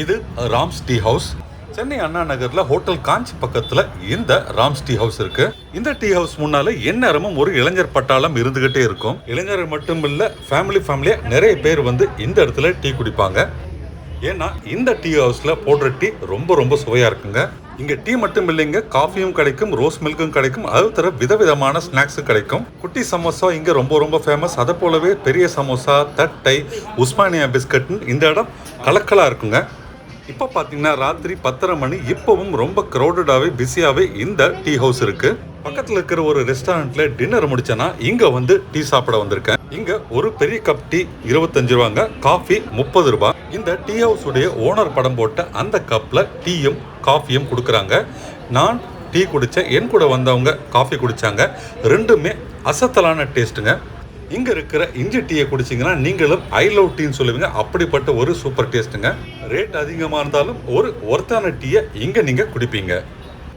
இது rams tea house. Chennai அண்ணா நகர்ல hotel காஞ்சி பக்கத்துல இந்த ராம்ஸ் டீ ஹவுஸ் இருக்கு. இந்த டீ ஹவுஸ் முன்னால எந்நேரமும் ஒரு இளைஞர் பட்டாளம் இருந்துகிட்டே இருக்கும். இளைஞர்கள் மட்டும் இல்ல, ஃபேமிலியா நிறைய பேர் வந்து இந்த இடத்துல டீ குடிப்பாங்க. ஏன்னா இந்த டீ ஹவுஸ்ல போடுற டீ ரொம்ப ரொம்ப சுவையா இருக்குங்க. இங்க டீ மட்டும் இல்லைங்க, காஃபியும் கிடைக்கும், ரோஸ் மில்க்கும் கிடைக்கும், அது தர விதவிதமான ஸ்நாக்ஸும் கிடைக்கும். குட்டி சமோசா இங்க ரொம்ப ரொம்ப ஃபேமஸ். அதை போலவே பெரிய சமோசா, தட்டை, உஸ்மானியா பிஸ்கட்னு இந்த இடம் கலக்கலா இருக்குங்க. இப்போ பார்த்தீங்கன்னா ராத்திரி 10:30 மணி. இப்பவும் ரொம்ப க்ரௌடடாகவே பிஸியாகவே இந்த டீ ஹவுஸ் இருக்கு. பக்கத்தில் இருக்கிற ஒரு ரெஸ்டாரண்ட்ல டின்னர் முடிச்சேன்னா இங்க வந்து டீ சாப்பிட வந்திருக்கேன். இங்க ஒரு பெரிய கப் டீ 25 ரூபாங்க, காஃபி 30 ரூபாய். இந்த டீ ஹவுஸ் உடைய ஓனர் படம் போட்ட அந்த கப்ல டீயும் காஃபியும் கொடுக்குறாங்க. நான் டீ குடித்தேன், என் கூட வந்தவங்க காஃபி குடித்தாங்க. ரெண்டுமே அசத்தலான டேஸ்ட்டுங்க. இங்கே இருக்கிற இஞ்சி டீயை குடிச்சிங்கன்னா நீங்களும் ஐ லவ் டீன்னு சொல்லுவீங்க. அப்படிப்பட்ட ஒரு சூப்பர் டேஸ்ட்டுங்க. ரேட் அதிகமாக இருந்தாலும் ஒரு ஒர்த்தான டீயை இங்கே நீங்கள் குடிப்பீங்க.